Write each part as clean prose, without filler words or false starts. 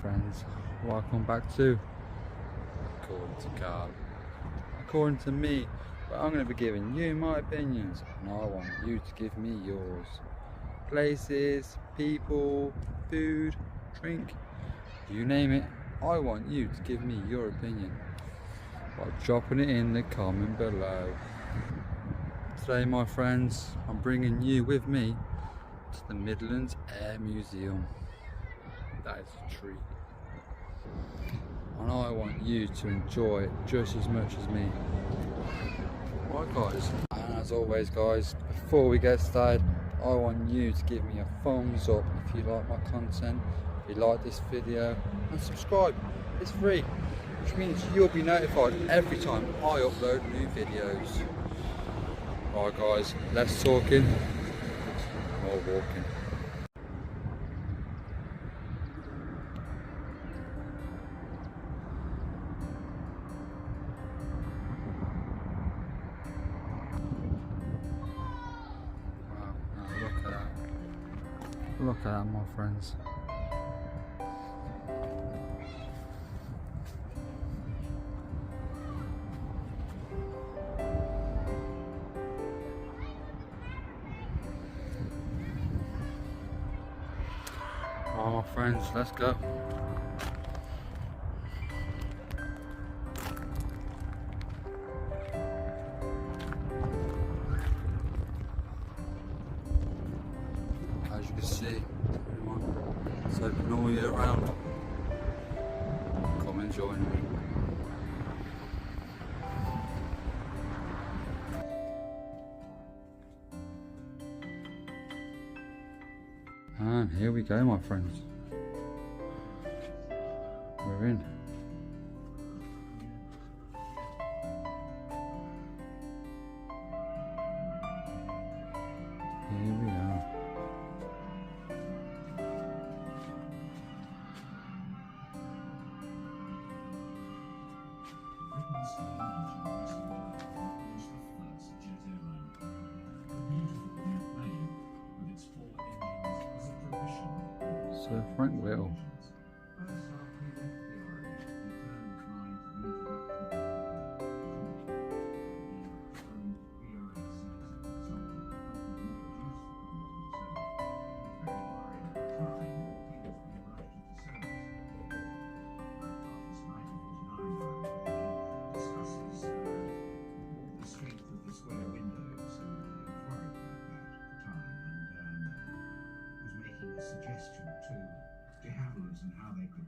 friends, welcome back to According to Carl. According to me, but I'm going to be giving you my opinions and I want you to give me yours. Places, people, food, drink, you name it, I want you to give me your opinion by dropping it in the comment below. Today my friends, I'm bringing you with me to the Midlands Air Museum. That is a treat. And I want you to enjoy it just as much as me. Right guys, and as always guys, before we get started, I want you to give me a thumbs up if you like my content, if you like this video, and subscribe. It's free, which means you'll be notified every time I upload new videos. Right guys, less talking, more walking. Look at that, my friends. Right, my friends, let's go. As you can see, it's open all year round. Come and join me. And here we go, my friends. We're in. Here we are. Sir Frank Whittle. Suggestion to de Havilland and how they could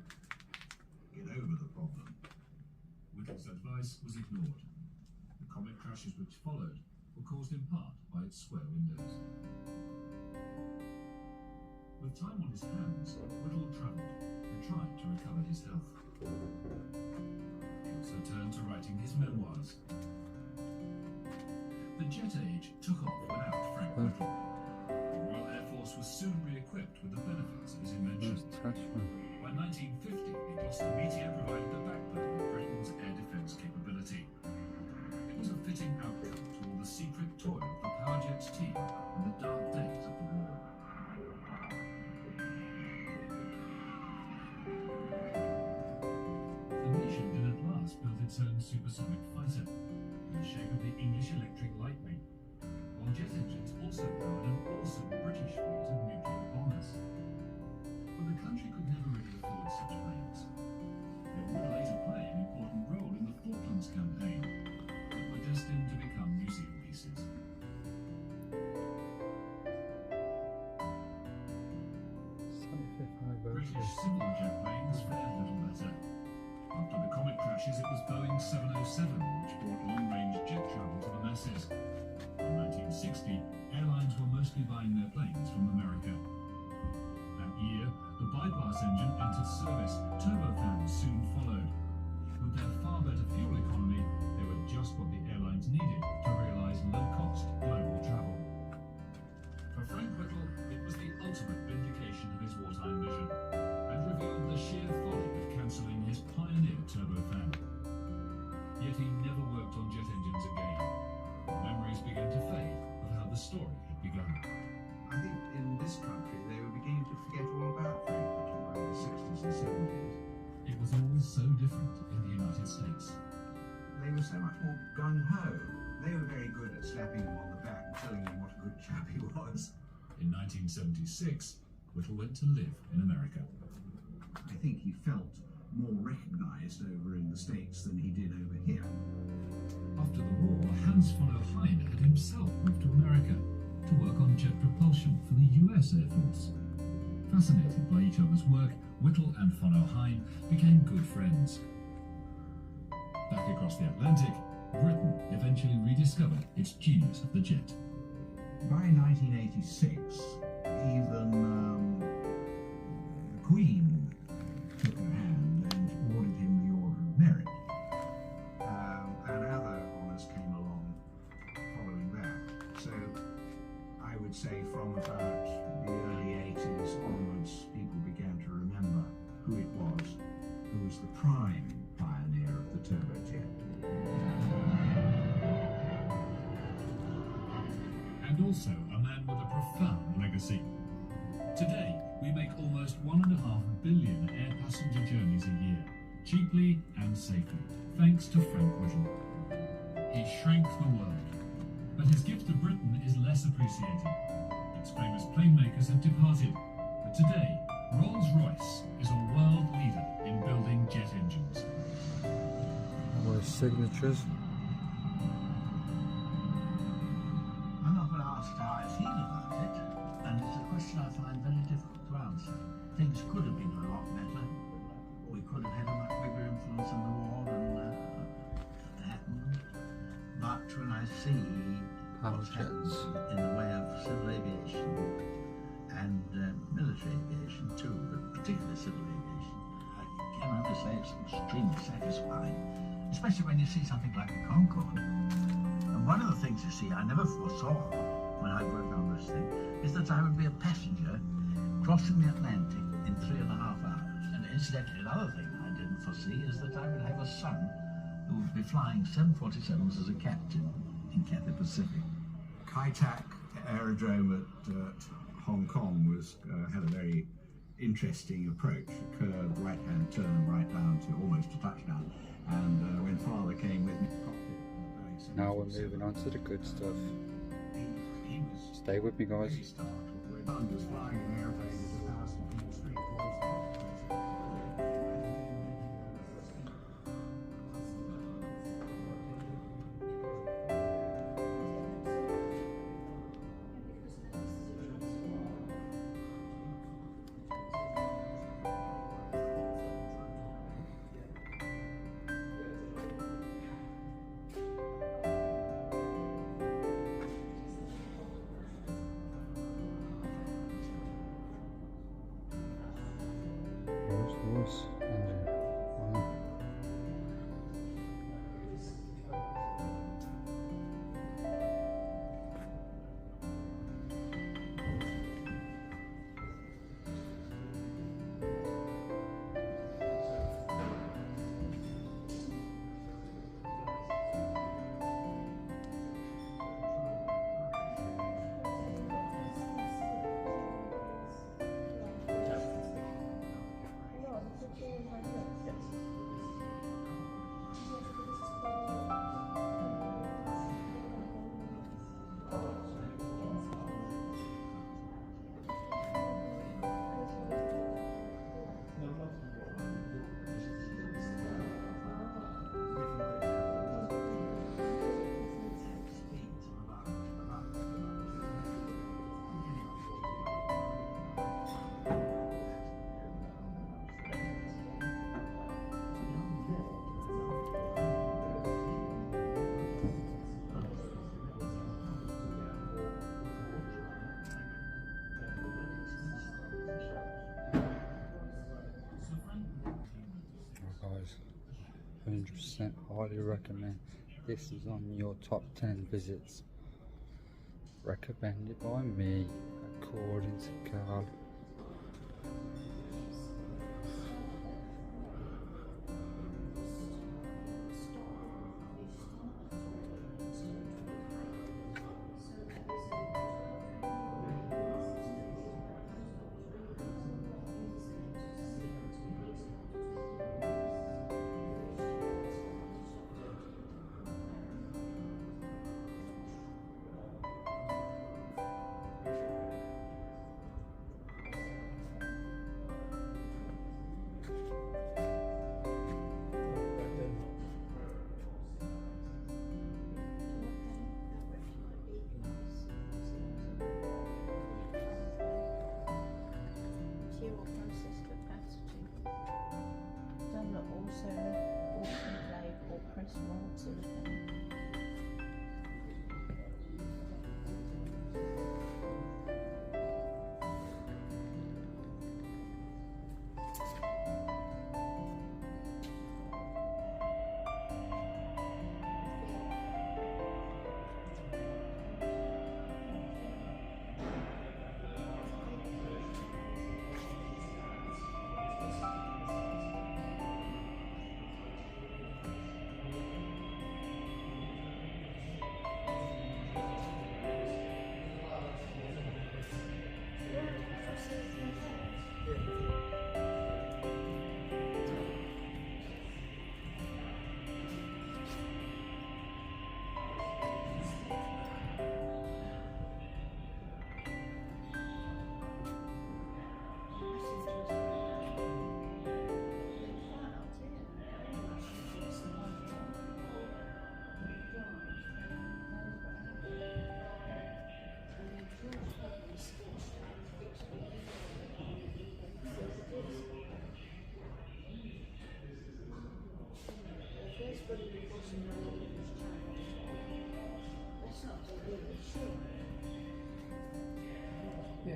get over the problem. Whittle's advice was ignored. The comet crashes which followed were caused in part by its square windows. With time on his hands, Whittle travelled and tried to recover his health. He also turned to writing his memoirs. The jet age took off without Frank Whittle. The Royal Air Force was soon re-equipped with the benefits of his invention. By 1950, the Gloucester Meteor provided the backbone of Britain's air defence capability. It was a fitting outcome to all the secret toil of the Powerjets team in the dark days of the war. The nation did at last build its own supersonic fighter in the shape of the English Electric Lightning, while jet engines also powered an awesome British fleet of nuclear bombers. But the country could never really afford such planes. They would later play an important role in the Falklands campaign, but were destined to become museum pieces. British civil jet planes fared little better. After the comet crashes, it was Boeing 707 which brought long-range jet travel to the masses. In 1960, airlines were mostly buying their planes from America. That year, the bypass engine entered service. Turbofans soon followed. With their far better fuel economy, they were just what the airlines needed to realise low-cost global travel. For Frank Whittle, it was the ultimate vindication of his wartime vision, and revealed the sheer folly of cancelling his pioneer turbofan. Yet he never worked on jet engines again. Memories began to fade of how the story had begun. I think in this country they were beginning to forget all about Frank Whittle by the 60s and 70s. more gung-ho. They were very good at slapping him on the back and telling him what a good chap he was. In 1976, Whittle went to live in America. I think he felt more recognised over in the States than he did over here. After the war, Hans von Ohain had himself moved to America to work on jet propulsion for the US Air Force. Fascinated by each other's work, Whittle and von Ohain became good friends. Back across the Atlantic, Britain eventually rediscovered its genius of the jet. By 1986, even the Queen took her hand and awarded him the Order of Merit. And other honours came along following that. So I would say from about the early 80s onwards, people began to remember who it was who was the prime pioneer of the turbojet. And also a man with a profound legacy. Today, we make almost 1.5 billion air passenger journeys a year, cheaply and safely, thanks to Frank Whittle. He shrank the world, but his gift to Britain is less appreciated. Its famous plane makers have departed, but today, Rolls-Royce is a world leader in building jet engines. All his signatures. I'm often asked how I feel about it, and it's a question I find very difficult to answer. Things could have been a lot better. We could have had a much bigger influence in the war than happened. But when I see what's happened in the way of civil aviation and military aviation too, but particularly civil aviation, I can only say it's extremely satisfying, especially when you see something like the Concorde. And one of the things you see I never foresaw when I worked on this thing is that I would be a passenger crossing the Atlantic in 3.5 hours. And incidentally, another thing I didn't foresee is that I would have a son who would be flying 747s as a captain in Cathay Pacific. Kai Tak Aerodrome at Hong Kong had a very interesting approach, a curved right-hand turn right down to almost a touchdown. And when Father came with me, Now we're moving on to the good stuff. he was Stay with me, guys. very startled when he was flying an airplane at 1,000 feet straight towards him. Rolls-Royce engine. Wow. Guys, 100% highly recommend. This is on your top 10 visits. Recommended by me, according to Carl. Yeah.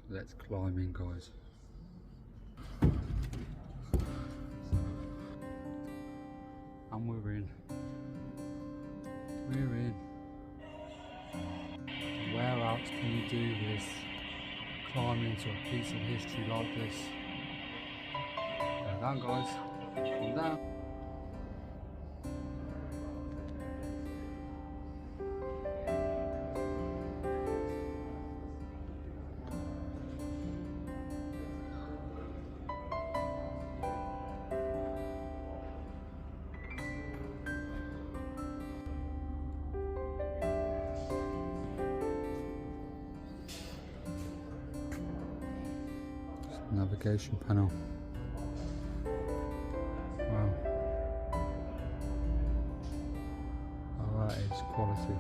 Let's climb in, guys. And we're in. We're in. Where else can you do this? Climb into a piece of history like this. Calm down, guys. Calm down. Navigation panel. Wow. Oh, that is quality.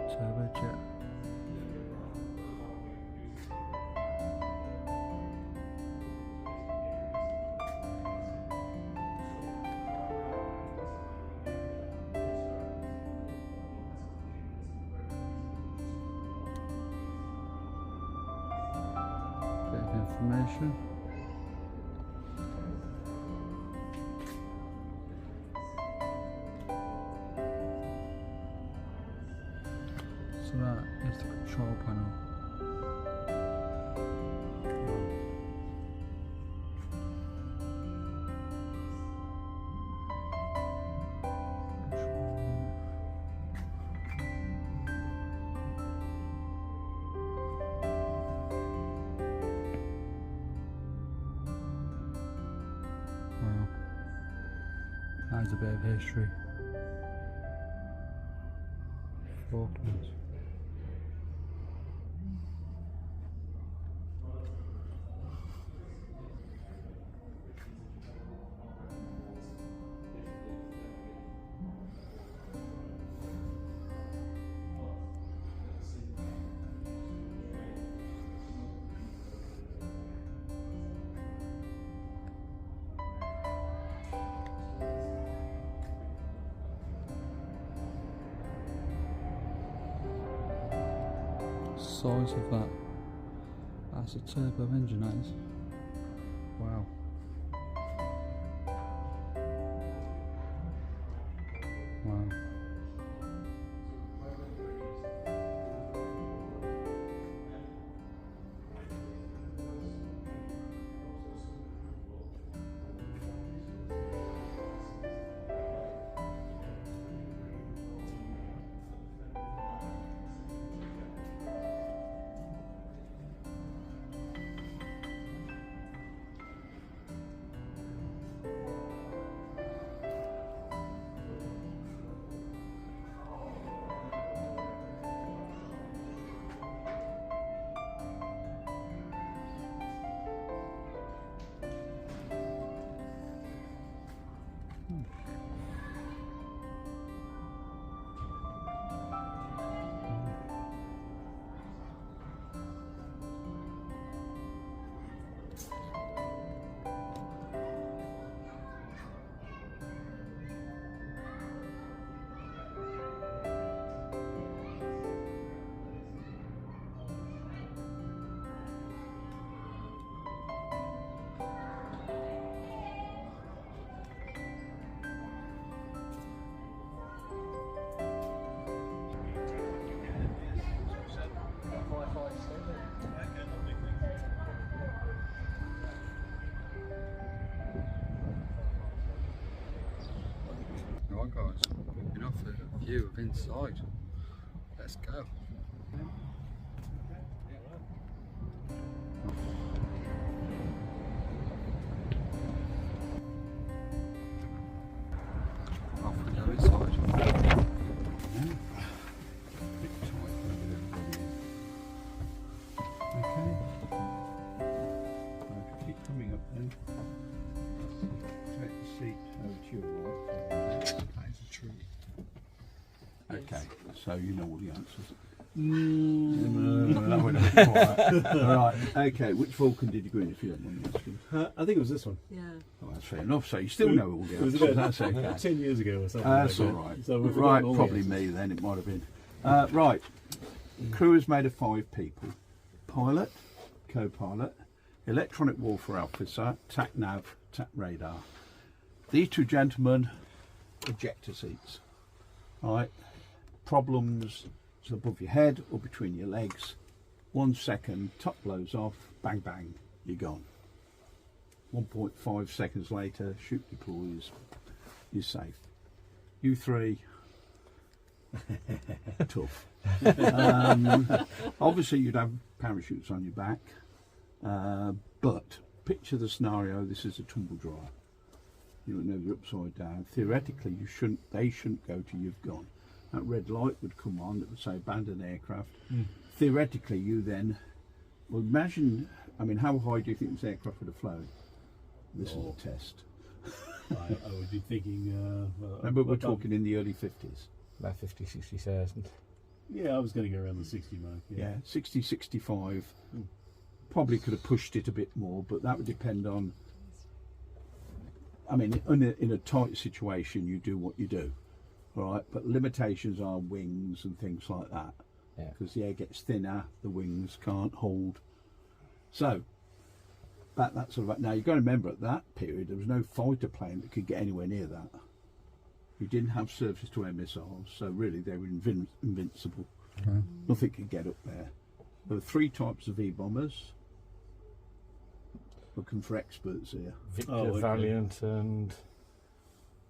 Turbojet. Bit of information. So that is the control panel. Wow, that's a bit of history. Falklands. Size of that. That's a turbo engine, that is. Wow. Wow. view of inside. Let's go. Off we go inside. Okay. Keep coming up then. Take the seat over to your right. That's a tree. Okay, so you know all the answers. That wouldn't be quite. Right, okay, which Vulcan did you go in if you don't mind me asking? I think it was this one. Yeah. Oh, that's fair enough, so you still know all the It was answers, about that's okay. 10 years ago or something. That's like all that. right. So we've Right, forgotten all the probably answers. me then, it might have been. Right, crew is made of 5 people. Pilot, co-pilot, electronic warfare officer, TAC nav, TAC radar. These 2 gentlemen, ejector seats. Right, problems above your head or between your legs. 1 second, top blows off, bang bang, you're gone. 1.5 seconds later, chute deploys, you're safe. You 3, tough. Obviously you'd have parachutes on your back, but picture the scenario, this is a tumble dryer. You don't know they're upside down. Theoretically they shouldn't go till you've gone. That red light would come on that would say abandoned aircraft. Theoretically you then, well imagine, I mean how high do you think this aircraft would have flown? This is a test. I would be thinking... Remember we're talking in the early 50s. About 50, 60,000. Yeah, I was going to go around the 60 mark. Yeah, 60, 65. Probably could have pushed it a bit more, but that would depend on, I mean, in a tight situation, you do what you do, all right? But limitations are wings and things like that. Yeah. Because the air gets thinner, the wings can't hold. So, that's sort of, now you've got to remember at that period, there was no fighter plane that could get anywhere near that. We didn't have surface to air missiles, so really they were invincible. Okay. Nothing could get up there. There were 3 types of V-bombers. Looking for experts here. Victor, Oh, okay. Valiant, and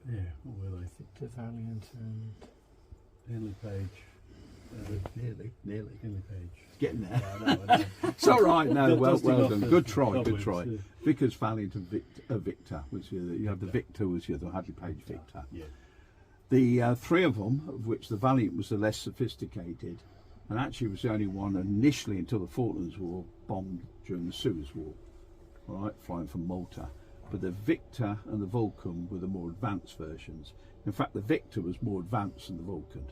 Yeah, what were they? Victor, Valiant, and Henley Page. Nearly. Henley Page. Getting there. Yeah, I know. It's all right. No, well Dusting off done. the Good try. cobwebs, yeah. Vickers, Valiant, and Victor was the other. You have the Victor was the other. Hadley Page Victor. Yeah. The 3 of them, of which the Valiant was the less sophisticated, and actually was the only one initially until the Falklands War bombed during the Suez War. All right, flying from Malta. But the Victor and the Vulcan were the more advanced versions. In fact, the Victor was more advanced than the Vulcan.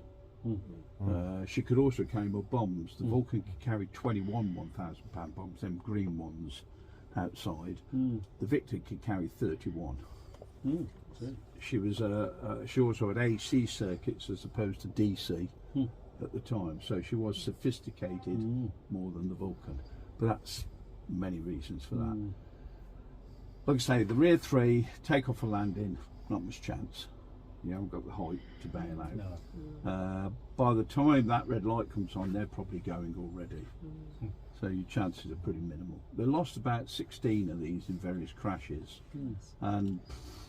She could also carry more bombs. The Vulcan could carry 21 1,000-pound bombs, them green ones outside. The Victor could carry 31. She was she also had AC circuits as opposed to DC at the time, so she was sophisticated more than the Vulcan. But that's many reasons for that. Like I say, the rear 3, takeoff and landing, not much chance. You haven't got the height to bail out. No. By the time that red light comes on, they're probably going already. So your chances are pretty minimal. They lost about 16 of these in various crashes, and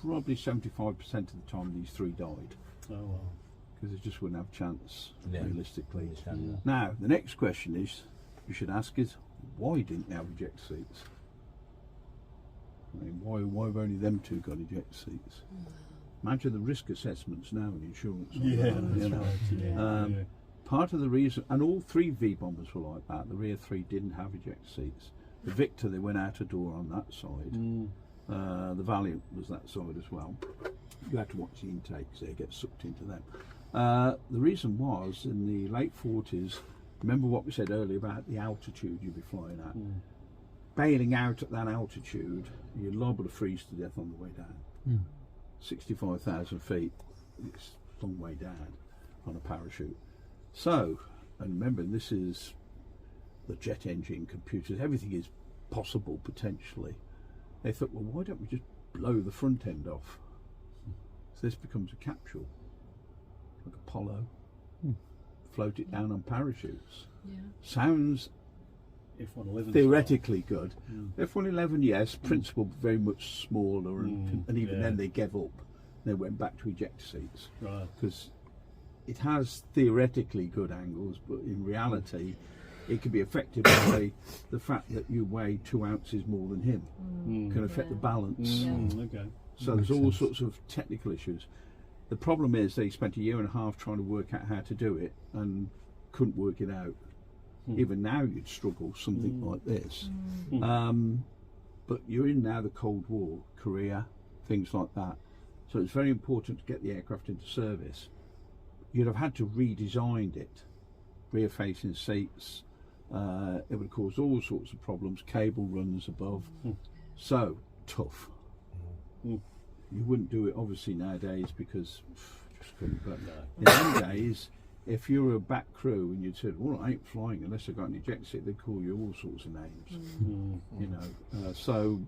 probably 75% of the time these 3 died. Oh, well. Because they just wouldn't have a chance, Yeah. realistically. Yeah. Now, the next question is, you should ask is, why didn't they have eject seats? I mean, why have only them 2 got eject seats? Imagine the risk assessments now in insurance. Yeah, you that's know. right. Yeah. Part of the reason, and all 3 V-bombers were like that, the rear 3 didn't have eject seats. The Victor, they went out a door on that side. The Valiant was that side as well. You had to watch the intakes, they get sucked into them. The reason was, in the late 40s, remember what we said earlier about the altitude you'd be flying at? Bailing out at that altitude, you're liable to freeze to death on the way down. 65,000 feet, it's a long way down on a parachute. So, and remember, this is the jet engine, computers, everything is possible potentially. They thought, well, why don't we just blow the front end off? So this becomes a capsule, like Apollo, float it down on parachutes. Yeah. Sounds F-111 theoretically good. F-111, yes, principle very much smaller, and even yeah. then they gave up. They went back to ejector seats Right. because it has theoretically good angles, but in reality it can be affected by the fact that you weigh 2 ounces more than him. Can affect the balance. Okay. So there's all sorts of technical issues. The problem is they spent 1.5 years trying to work out how to do it and couldn't work it out. Even now you'd struggle something like this. But you're in now the Cold War, Korea, things like that. So it's very important to get the aircraft into service. You'd have had to redesign it, rear facing seats. It would cause all sorts of problems, cable runs above. So tough. You wouldn't do it obviously nowadays because just couldn't. But in them days, if you were a back crew and you'd said, "Well, I ain't flying unless I got an eject seat," they'd call you all sorts of names. You know, so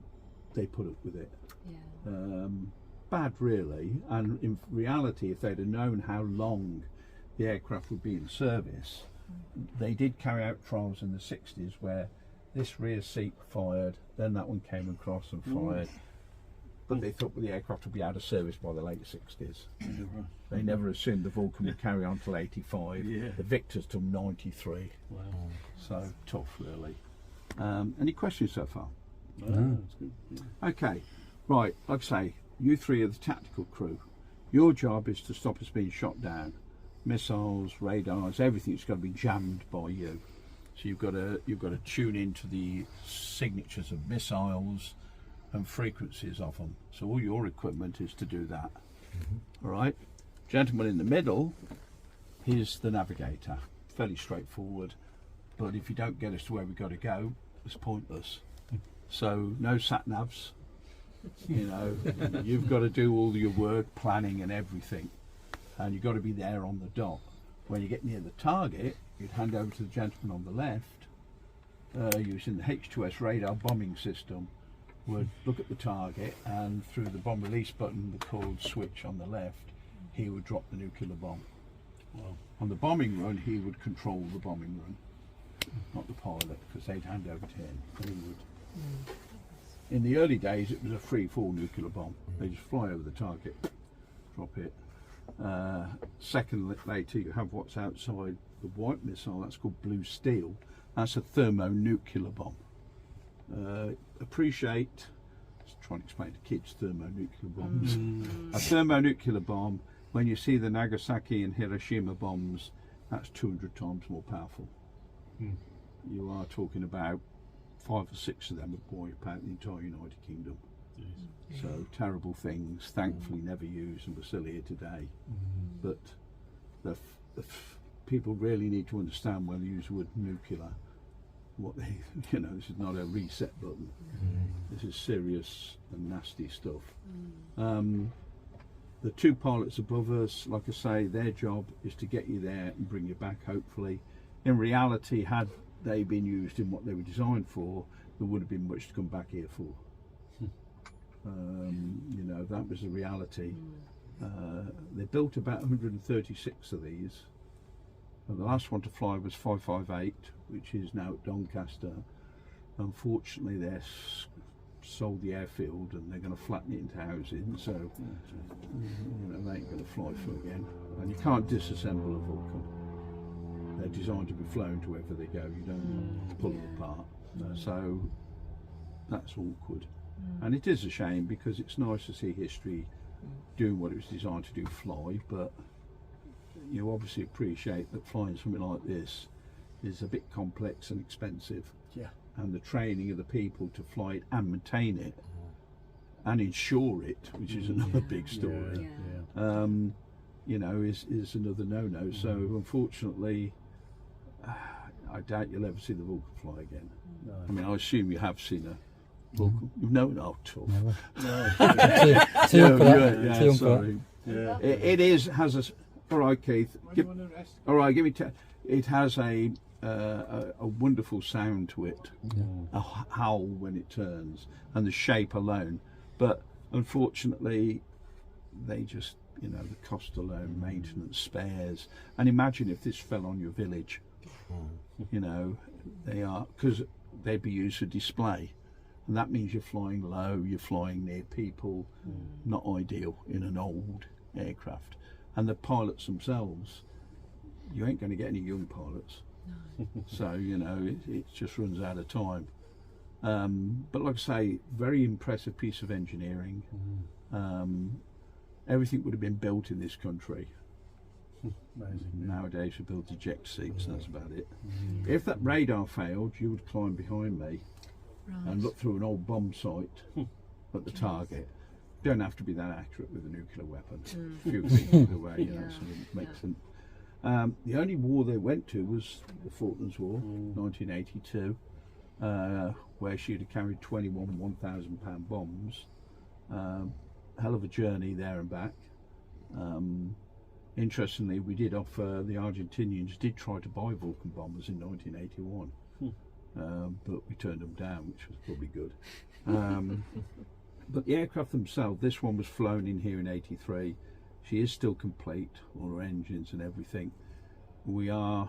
they put up with it. Bad, really. And in reality, if they'd have known how long the aircraft would be in service, they did carry out trials in the 60s where this rear seat fired, then that one came across and fired. But they thought the aircraft would be out of service by the late 60s. They never assumed the Vulcan would carry on till 85. The Victor's till 93. Wow. So tough, really. Any questions so far? No. That's good. Yeah. Okay, right, like I say, you three are the tactical crew. Your job is to stop us being shot down. Missiles, radars, everything's got to be jammed by you. So you've got to tune into the signatures of missiles and frequencies of them. So all your equipment is to do that. All right, gentleman in the middle, he's the navigator. Fairly straightforward, but if you don't get us to where we've got to go, it's pointless. So no sat navs. You know, you've got to do all your work, planning and everything, and you've got to be there on the dot. When you get near the target, you'd hand over to the gentleman on the left, using the H2S radar bombing system, would look at the target, and through the bomb release button, the called switch on the left, he would drop the nuclear bomb. On the bombing run, he would control the bombing run, not the pilot, because they'd hand over to him. He would. In the early days, it was a free-fall nuclear bomb. They just fly over the target, drop it. Second later, you have what's outside the white missile. That's called blue steel. That's a thermonuclear bomb. Appreciate, just trying to explain to kids thermonuclear bombs. A thermonuclear bomb, when you see the Nagasaki and Hiroshima bombs, that's 200 times more powerful. You are talking about 5 or 6 of them would wipe out the entire United Kingdom. So terrible things, thankfully never used, and we're still here today. But the people really need to understand when they use the word nuclear, what they, you know, this is not a reset button. This is serious and nasty stuff. The 2 pilots above us, like I say, their job is to get you there and bring you back, hopefully. In reality, had they been used in what they were designed for, there would have been much to come back here for. You know, that was the reality. They built about 136 of these, and the last one to fly was 558, which is now at Doncaster. Unfortunately, they're sold the airfield and they're going to flatten it into housing, so you know, they ain't going to fly through again. And you can't disassemble a Vulcan. They're designed to be flown to wherever they go. You don't pull them apart. So that's awkward. And it is a shame, because it's nice to see history doing what it was designed to do, fly, but you obviously appreciate that flying something like this is a bit complex and expensive. And the training of the people to fly it and maintain it and insure it, which is another big story, you know, is another no-no. So unfortunately, I doubt you'll ever see the Vulcan fly again. I mean, I assume you have seen a Vulcan. No, no, tough. Sorry. It has a. All right, Keith. All right, give me. It has a wonderful sound to it, a howl when it turns, and the shape alone. But unfortunately, they just, you know, the cost alone, maintenance, spares. And imagine if this fell on your village. You know, they are, because they'd be used for display, and that means you're flying low, you're flying near people. Not ideal in an old aircraft. and the pilots themselves, you ain't going to get any young pilots. So you know it just runs out of time. But like I say, very impressive piece of engineering. Everything would have been built in this country. Amazing. Nowadays we build eject seats, that's about it. If that radar failed, you would climb behind me and look through an old bomb site at the target. Don't have to be that accurate with a nuclear weapon. A few feet away, you know, so it makes them. The only war they went to was the Falklands War, 1982, where she'd have carried 21 1,000-pound bombs. Hell of a journey there and back. Interestingly, we did offer, the Argentinians did try to buy Vulcan bombers in 1981, but we turned them down, which was probably good. But the aircraft themselves, this one was flown in here in '83. She is still complete, all her engines and everything. We are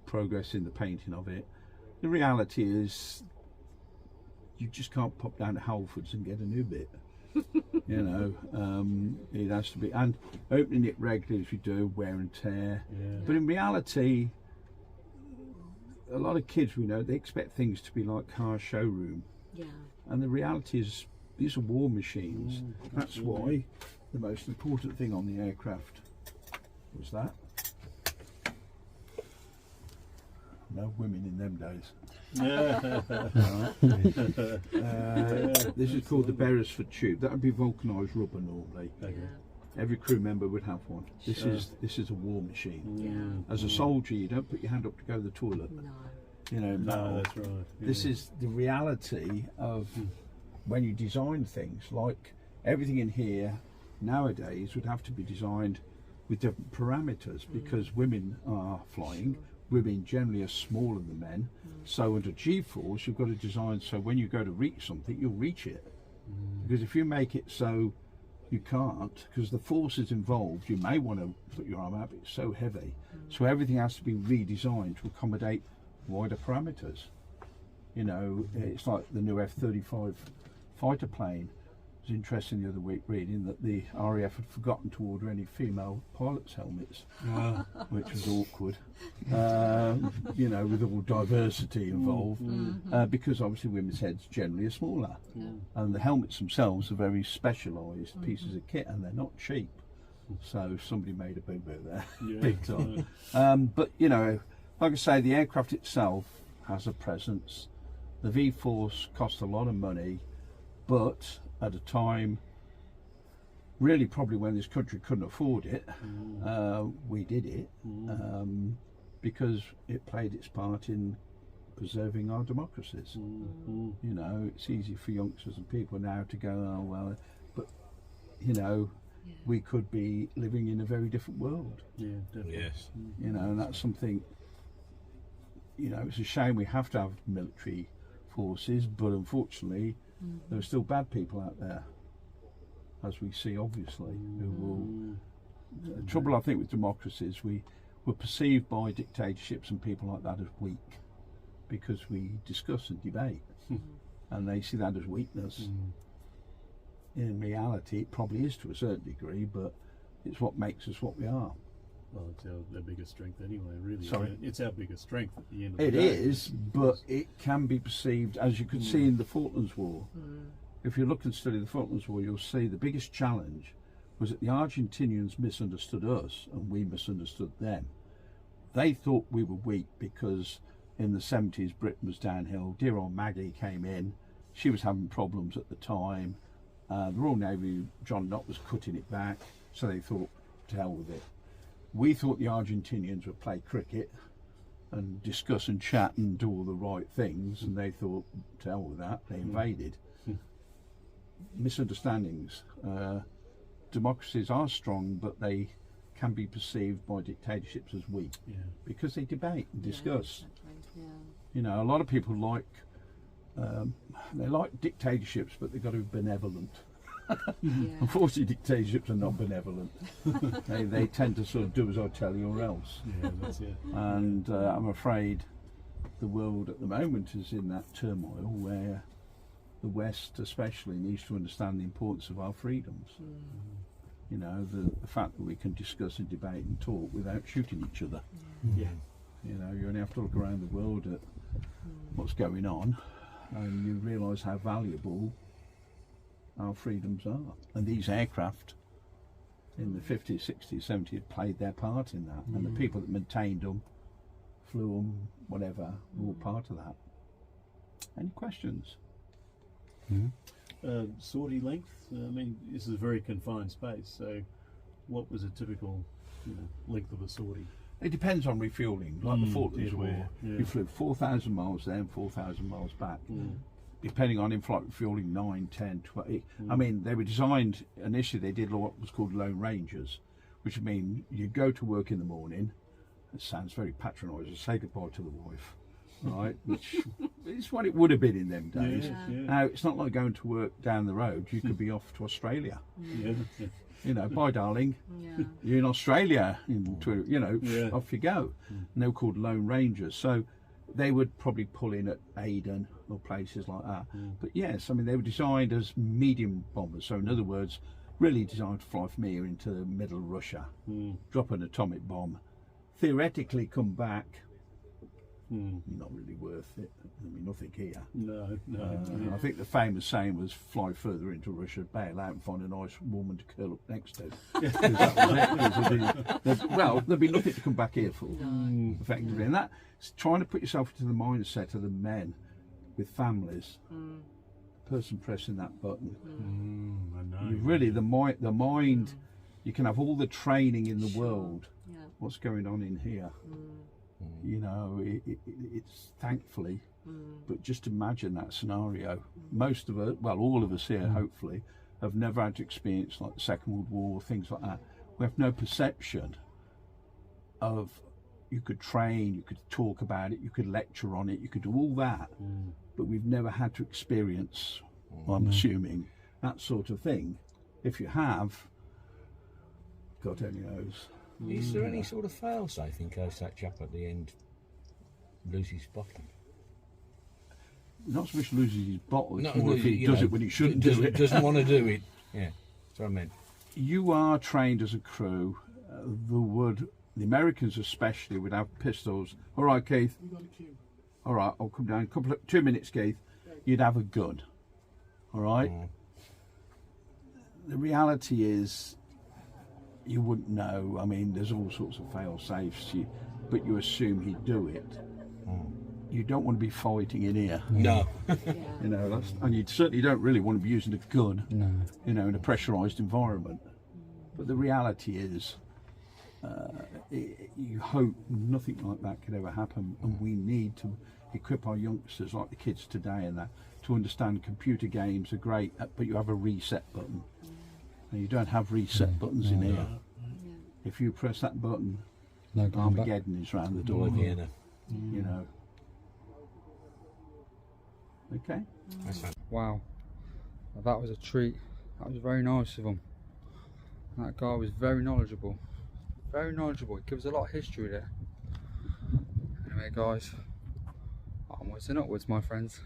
progressing the painting of it. The reality is, you just can't pop down to Halfords and get a new bit. You know, it has to be, and opening it regularly as we do, wear and tear. But in reality, a lot of kids we know, they expect things to be like car showroom. And the reality is, these are war machines. That's why the most important thing on the aircraft was that. No women in them days. This is called the Beresford tube. That would be vulcanised rubber normally. Every crew member would have one. This is a war machine. As a soldier, you don't put your hand up to go to the toilet. You know, No, that's right. this is the reality of when you design things. Like everything in here nowadays would have to be designed with different parameters because women are flying. Women generally are smaller than men, so under G-force you've got to design so when you go to reach something, you'll reach it. Because if you make it so you can't, because the forces involved, you may want to put your arm out, but it's so heavy. So everything has to be redesigned to accommodate wider parameters. You know, it's like the new F-35 fighter plane. It was interesting the other week reading that the RAF had forgotten to order any female pilots' helmets, which was awkward. You know, with all diversity involved, because obviously women's heads generally are smaller, and the helmets themselves are very specialised pieces of kit, and they're not cheap. So somebody made a boo-boo there, big time. But you know, like I say, the aircraft itself has a presence. The V-Force cost a lot of money, but at a time, really probably when this country couldn't afford it, we did it because it played its part in preserving our democracies. You know, it's easy for youngsters and people now to go, oh well, but you know, we could be living in a very different world. Definitely. You know, and that's something, you know, it's a shame we have to have military forces, but unfortunately there are still bad people out there, as we see obviously, who will... The trouble I think with democracies, we're perceived by dictatorships and people like that as weak, because we discuss and debate, and they see that as weakness. In reality it probably is to a certain degree, but it's what makes us what we are. Well, it's our biggest strength anyway, really. Sorry? It's our biggest strength at the end of the It day. is, but it can be perceived, as you could see in the Falklands War. If you look and study the Falklands War, you'll see the biggest challenge was that the Argentinians misunderstood us and we misunderstood them. They thought we were weak because in the 70s Britain was downhill. Dear old Maggie came in, she was having problems at the time. The Royal Navy, John Knott, was cutting it back, so they thought, to hell with it. We thought the Argentinians would play cricket and discuss and chat and do all the right things, and they thought, to hell with that, they invaded. Misunderstandings. Democracies are strong, but they can be perceived by dictatorships as weak because they debate and discuss. You know, a lot of people like they like dictatorships, but they've got to be benevolent. Unfortunately, dictatorships are not benevolent. they tend to sort of do as I tell you or else. That's it. And I'm afraid the world at the moment is in that turmoil where the West especially needs to understand the importance of our freedoms. You know, the fact that we can discuss and debate and talk without shooting each other. Yeah. You know, you only have to look around the world at what's going on, and you realise how valuable our freedoms are. And these aircraft in the 50s, 60s, 70s had played their part in that, and the people that maintained them, flew them, whatever, were all part of that. Any questions? Sortie length. I mean, this is a very confined space. So, what was a typical length of a sortie? It depends on refuelling. Like the Falklands War, yeah. you flew 4,000 miles there and 4,000 miles back. Depending on in-flight refuelling, 9, 10, 20. I mean, they were designed, initially they did what was called Lone Rangers, which would mean you go to work in the morning. It sounds very patronising, say goodbye to the wife, right? Which is what it would have been in them days. Yeah. Now, it's not like going to work down the road. You could be off to Australia. Yeah. You know, bye darling, Yeah. you're in Australia, Yeah. off you go. And they were called Lone Rangers. So they would probably pull in at Aden or places like that. But yes, I mean, they were designed as medium bombers. So in other words, really designed to fly from here into the middle of Russia, drop an atomic bomb, theoretically come back. Not really worth it. I mean, nothing here. No. I think the famous saying was fly further into Russia, bail out and find a nice woman to curl up next to. 'Cause that was it. Well, there'd be nothing to come back here for, effectively. And that's trying to put yourself into the mindset of the men with families. The person pressing that button. I know. You really, the mind, you can have all the training in the world. Yeah. What's going on in here? You know, it's thankfully, but just imagine that scenario. Most of us, well, all of us here, hopefully, have never had to experience like the Second World War, things like that. We have no perception of, you could train, you could talk about it, you could lecture on it, you could do all that, but we've never had to experience, I'm assuming, that sort of thing. If you have, God only knows. Is there any sort of fail-safe in case that chap at the end loses bottom? Not so much loses his bottle, it's No, more if he does it when he shouldn't do it. Doesn't want to do it. Yeah, that's what I meant. You are trained as a crew. The Americans especially would have pistols. All right, Keith. All right, I'll come down. 2 minutes, Keith. You'd have a gun. All right. The reality is, you wouldn't know. I mean, there's all sorts of fail-safes, but you assume he'd do it. You don't want to be fighting in here. No. You know, and you certainly don't really want to be using a gun. No. You know, in a pressurised environment. But the reality is, you hope nothing like that could ever happen, and we need to equip our youngsters, like the kids today, and that to understand computer games are great, but you have a reset button. And you don't have reset buttons in here. If you press that button, No going back. Armageddon is round the door. Vienna. You know. Okay. Wow, that was a treat. That was very nice of him. That guy was very knowledgeable. Very knowledgeable. He gives a lot of history there. Anyway, guys, onwards and upwards, my friends.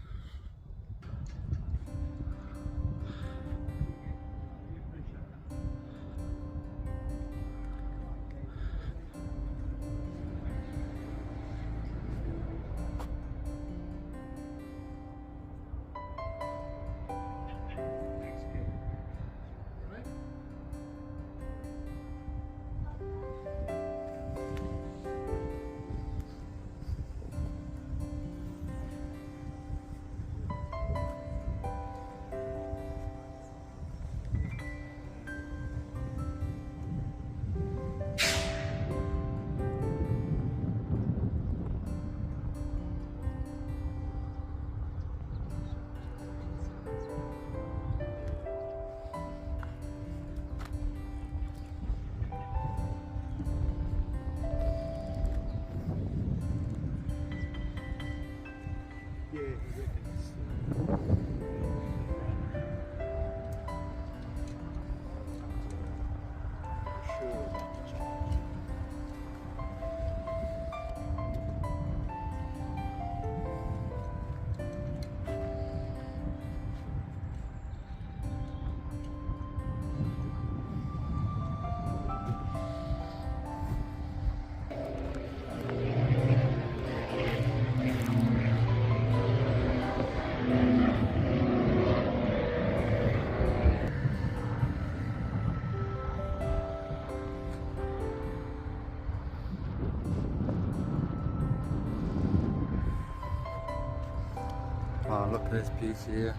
this beauty here.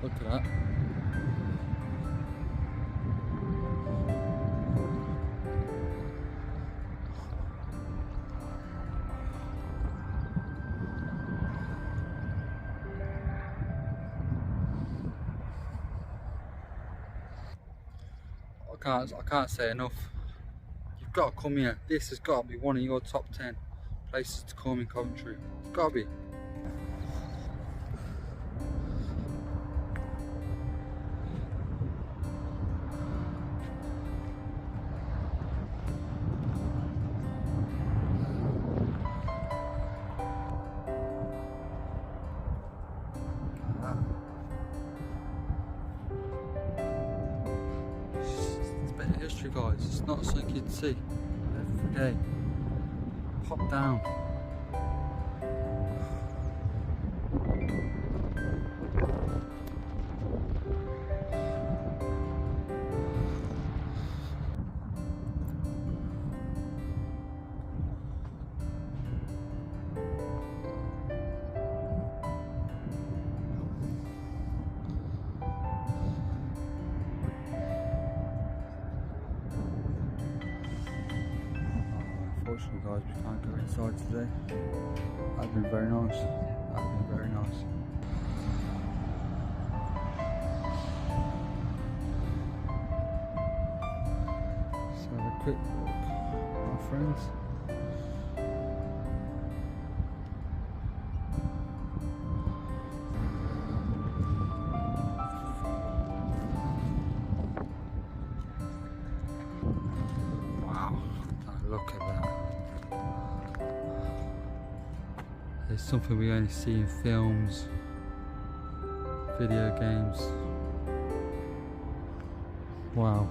Look at that. I can't say enough. You've got to come here. This has got to be one of your top 10 places to come in Coventry. It's got to be. History, guys. It's not something you'd see every day. Pop down. Unfortunately, guys, we can't go inside today. That'd been very nice. That'd been very nice. Let's have a quick look, my friends. Wow, look at that. It's something we only see in films, video games. Wow.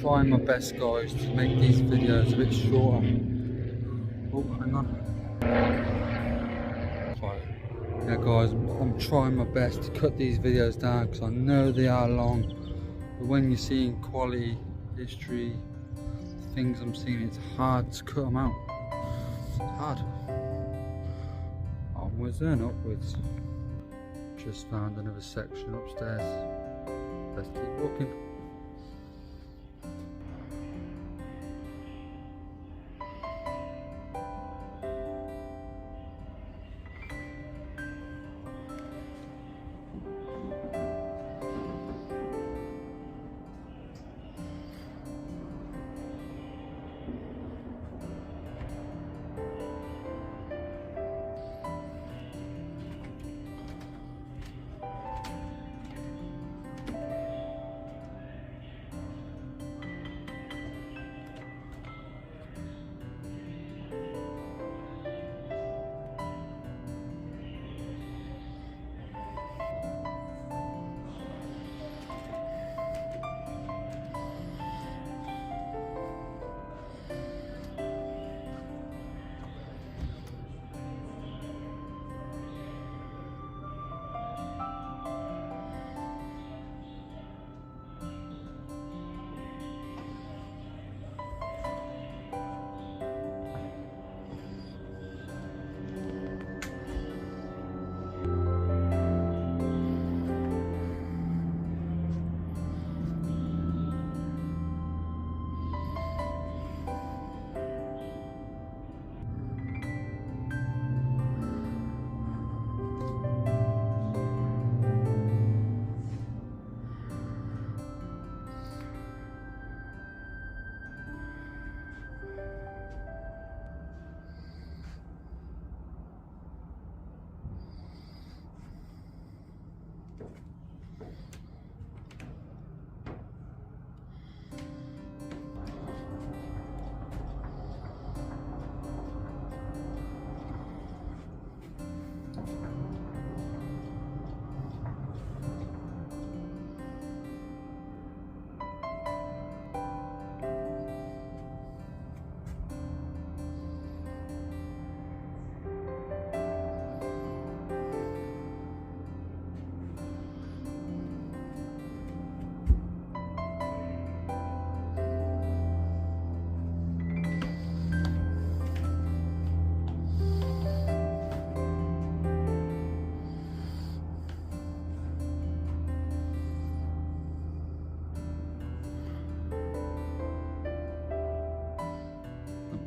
Trying my best, guys, to make these videos a bit shorter. Oh, hang on. Right. Yeah, guys, I'm trying my best to cut these videos down because I know they are long. But when you're seeing quality, history, things I'm seeing, it's hard to cut them out. It's hard. Onwards and upwards. Just found another section upstairs. Let's keep walking.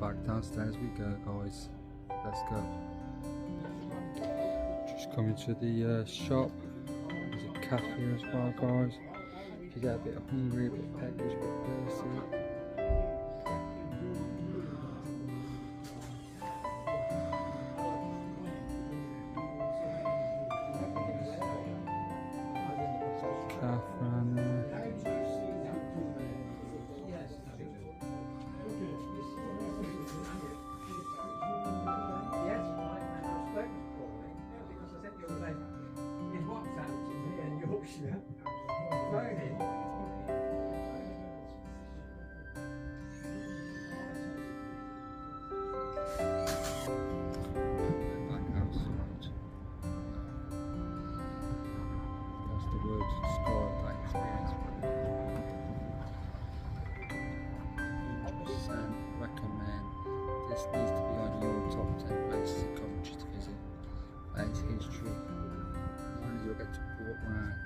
back downstairs we go, guys. Let's go. Just coming to the shop. There's a cafe here as well, guys. If you get a bit hungry, a bit peckish, a bit thirsty. Cafe around there. Back outside. That's the word to describe that experience. Recommend. This needs to be on your top 10 places in Coventry to visit. That is history. Not only do I get to walk around,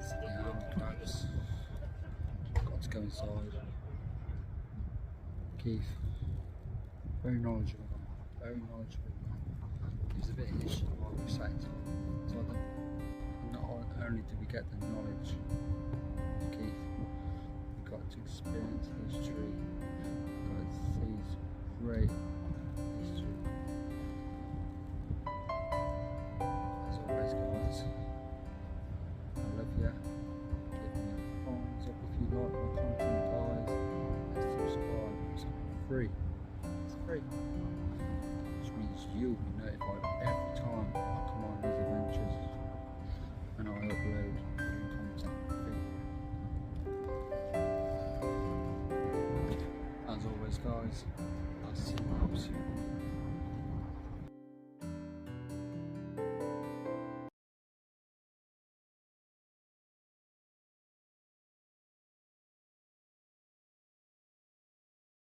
see how close. Got to go inside. Keith, very knowledgeable, very knowledgeable. Gives a bit of history while we sat inside. So not only do we get the knowledge of Keith, we got to experience history, got to see his great history. As always, guys, I love you. Give me a thumbs up if you like my content, guys, and subscribe. It's free. It's free. Which means you'll be notified every time I come on these adventures and I upload new content for you. As always, guys, I'll see you soon.